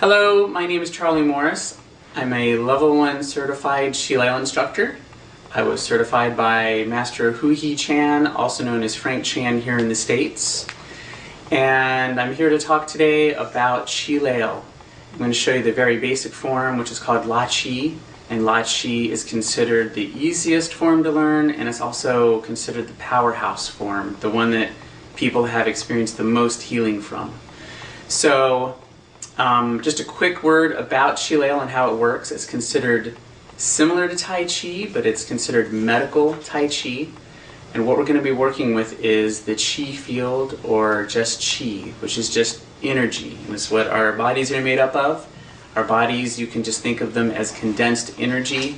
Hello, my name is Charlie Morris. I'm a level 1 certified Lel instructor. I was certified by Master Hu-Hee Chan, also known as Frank Chan here in the States. And I'm here to talk today about Lel. I'm going to show you the very basic form, which is called La Chi. And La Chi is considered the easiest form to learn, and it's also considered the powerhouse form, the one that people have experienced the most healing from. So, just a quick word about Lel and how it works. It's considered similar to Tai Chi, but it's considered medical Tai Chi. And what we're going to be working with is the Chi field, or just Chi, which is just energy. And it's what our bodies are made up of. Our bodies, you can just think of them as condensed energy,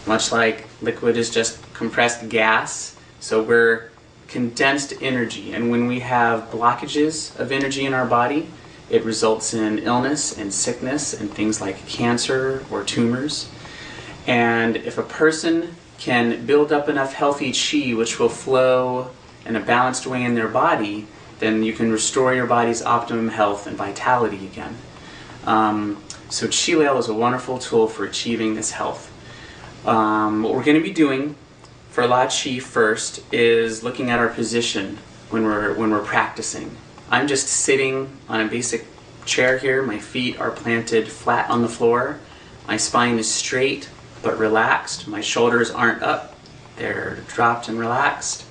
much like liquid is just compressed gas. So we're condensed energy. And when we have blockages of energy in our body, it results in illness and sickness and things like cancer or tumors. And if a person can build up enough healthy Chi, which will flow in a balanced way in their body, then you can restore your body's optimum health and vitality again. So Lel is a wonderful tool for achieving this health. What we're going to be doing for La Chi first is looking at our position when we're practicing. I'm just sitting on a basic chair here. My feet are planted flat on the floor. My spine is straight but relaxed. My shoulders aren't up. They're dropped and relaxed.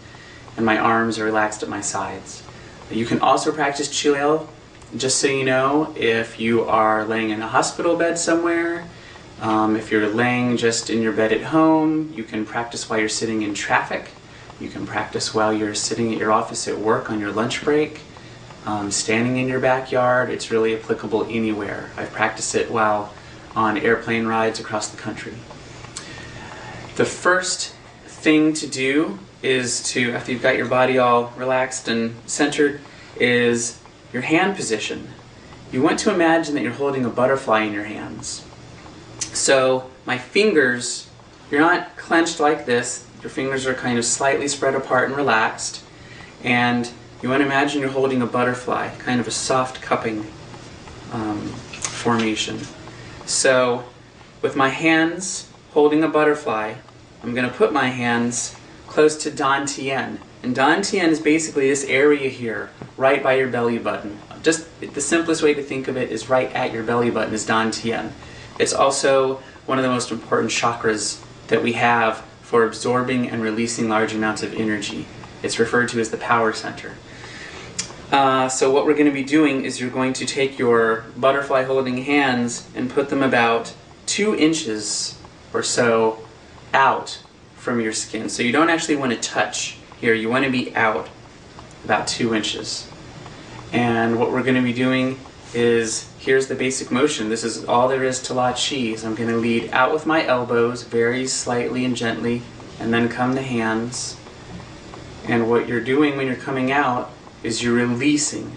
And my arms are relaxed at my sides. You can also practice Lel, just so you know, if you are laying in a hospital bed somewhere, if you're laying just in your bed at home, you can practice while you're sitting in traffic. You can practice while you're sitting at your office at work on your lunch break. Standing in your backyard. It's really applicable anywhere. I've practiced it while on airplane rides across the country. The first thing to do is to, after you've got your body all relaxed and centered, is your hand position. You want to imagine that you're holding a butterfly in your hands. So my fingers, you're not clenched like this. Your fingers are kind of slightly spread apart and relaxed. And you want to imagine you're holding a butterfly, kind of a soft cupping formation. So with my hands holding a butterfly, I'm going to put my hands close to Dan Tien. And Dan Tien is basically this area here, right by your belly button. Just the simplest way to think of it is right at your belly button is Dan Tien. It's also one of the most important chakras that we have for absorbing and releasing large amounts of energy. It's referred to as the power center. So what we're going to be doing is you're going to take your butterfly holding hands and put them about 2 inches or so out from your skin. So you don't actually want to touch here. You want to be out about 2 inches. And what we're going to be doing is, here's the basic motion. This is all there is to La Chi. So I'm going to lead out with my elbows very slightly and gently, and then come the hands. And what you're doing when you're coming out is you're releasing.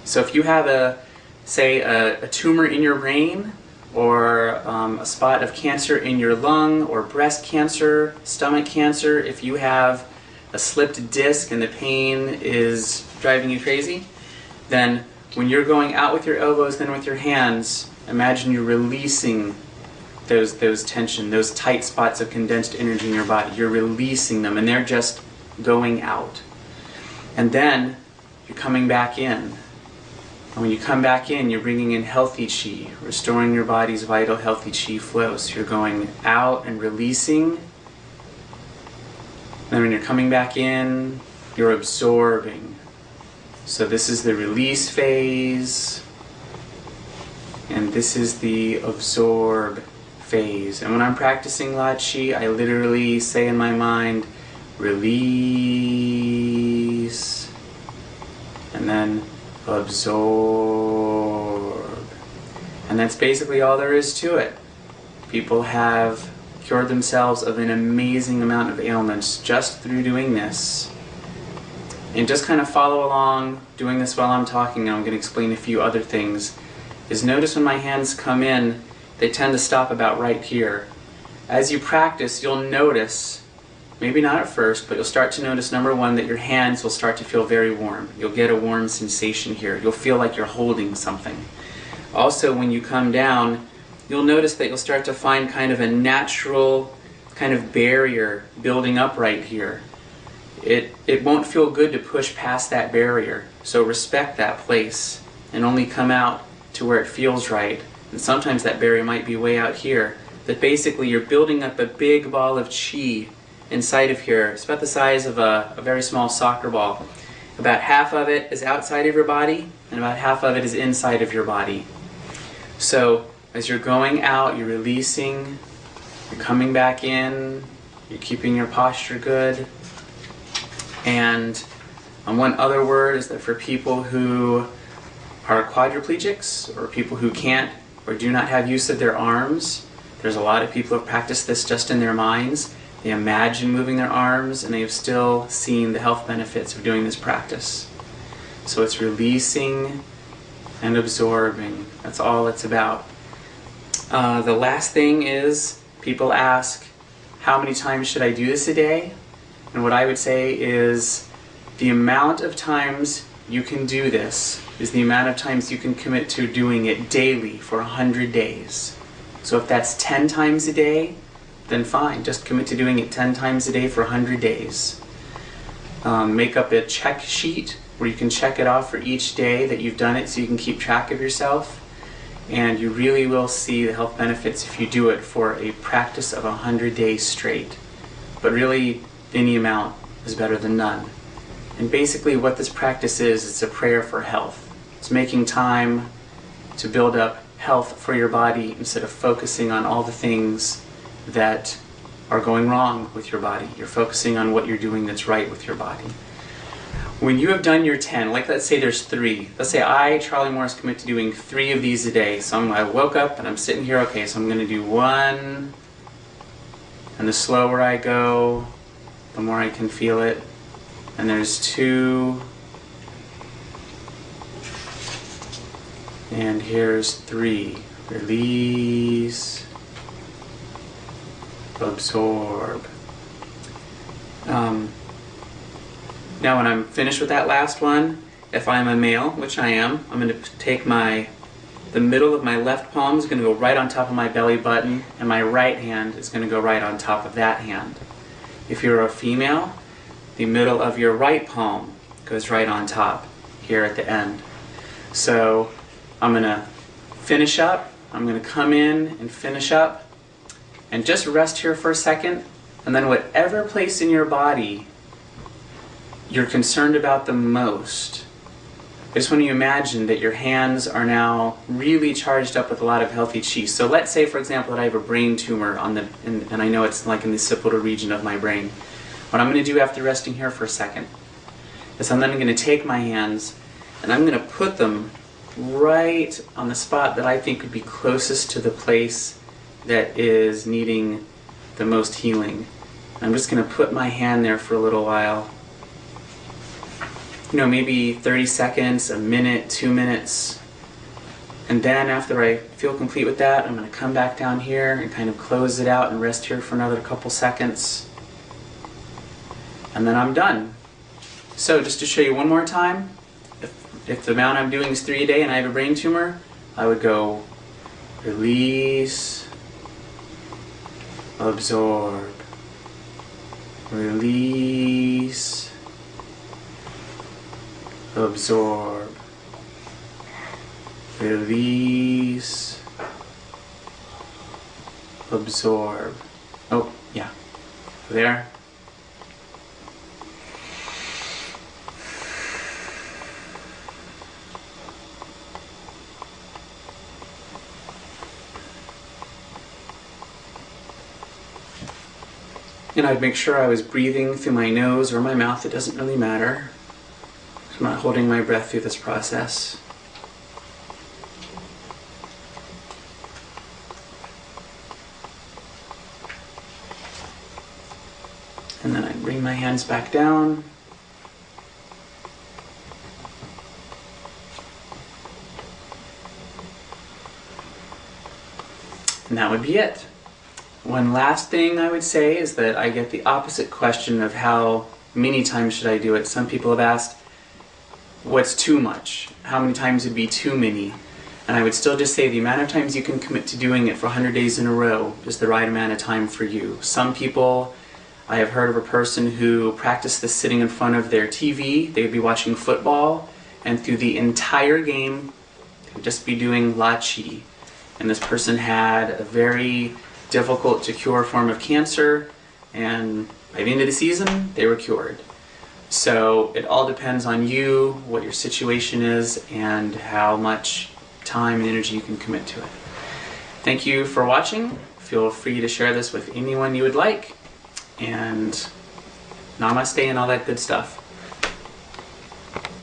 So if you have say a tumor in your brain, or a spot of cancer in your lung, or breast cancer, stomach cancer, if you have a slipped disc and the pain is driving you crazy, then when you're going out with your elbows, then with your hands, imagine you're releasing those tension, those tight spots of condensed energy in your body. You're releasing them, and they're just going out. And then you're coming back in. And when you come back in, you're bringing in healthy Chi, restoring your body's vital healthy Chi flow. So you're going out and releasing. And when you're coming back in, you're absorbing. So this is the release phase, and this is the absorb phase. And when I'm practicing La Chi, I literally say in my mind, release, and then absorb. And that's basically all there is to it. People have cured themselves of an amazing amount of ailments just through doing this. And just kind of follow along doing this while I'm talking, and I'm going to explain a few other things. Is notice when my hands come in, they tend to stop about right here. As you practice, you'll notice, maybe not at first, but you'll start to notice, number one, that your hands will start to feel very warm. You'll get a warm sensation here. You'll feel like you're holding something. Also, when you come down, you'll notice that you'll start to find kind of a natural kind of barrier building up right here. It won't feel good to push past that barrier, so respect that place and only come out to where it feels right. And sometimes that barrier might be way out here. But basically you're building up a big ball of chi inside of here. It's about the size of a very small soccer ball. About half of it is outside of your body and about half of it is inside of your body. So as you're going out, you're releasing, you're coming back in, you're keeping your posture good. And one other word is that for people who are quadriplegics or people who can't or do not have use of their arms, there's a lot of people who have practiced this just in their minds. They imagine moving their arms and they have still seen the health benefits of doing this practice. So it's releasing and absorbing. That's all it's about. The last thing is, people ask, how many times should I do this a day? And what I would say is, the amount of times you can do this is the amount of times you can commit to doing it daily for 100 days. So if that's 10 times a day, then fine, just commit to doing it 10 times a day for 100 days. Make up a check sheet where you can check it off for each day that you've done it so you can keep track of yourself. And you really will see the health benefits if you do it for a practice of 100 days straight. But really, any amount is better than none. And basically what this practice is, it's a prayer for health. It's making time to build up health for your body instead of focusing on all the things that are going wrong with your body. You're focusing on what you're doing that's right with your body. When you have done your 10, like let's say there's 3. Let's say I, Charlie Morris, commit to doing 3 of these a day. So I woke up and I'm sitting here, okay, so I'm going to do 1, and the slower I go, the more I can feel it. And there's 2, and here's 3. Release, absorb. Now when I'm finished with that last one, if I'm a male, which I am, I'm going to take the middle of my left palm is going to go right on top of my belly button, and my right hand is going to go right on top of that hand. If you're a female, the middle of your right palm goes right on top here at the end. So I'm going to finish up, I'm going to come in and finish up, and just rest here for a second, and then whatever place in your body you're concerned about the most, I just want you to imagine that your hands are now really charged up with a lot of healthy chi. So let's say, for example, that I have a brain tumor and I know it's like in the occipital region of my brain. What I'm going to do after resting here for a second is I'm then going to take my hands and I'm going to put them right on the spot that I think would be closest to the place that is needing the most healing. I'm just going to put my hand there for a little while. You know, maybe 30 seconds, a minute, 2 minutes. And then after I feel complete with that, I'm going to come back down here and kind of close it out and rest here for another couple seconds. And then I'm done. So just to show you one more time, if the amount I'm doing is 3 a day and I have a brain tumor, I would go release, absorb, release, absorb, release, absorb. Oh, yeah. There. And I'd make sure I was breathing through my nose or my mouth. It doesn't really matter. I'm not holding my breath through this process. And then I bring my hands back down. And that would be it. One last thing I would say is that I get the opposite question of how many times should I do it. Some people have asked, what's too much? How many times would be too many? And I would still just say the amount of times you can commit to doing it for 100 days in a row is the right amount of time for you. Some people, I have heard of a person who practiced this sitting in front of their TV. They would be watching football, and through the entire game, they would just be doing La Chi. And this person had a very difficult to cure form of cancer, and by the end of the season, they were cured. So it all depends on you, what your situation is, and how much time and energy you can commit to it. Thank you for watching. Feel free to share this with anyone you would like, and namaste and all that good stuff.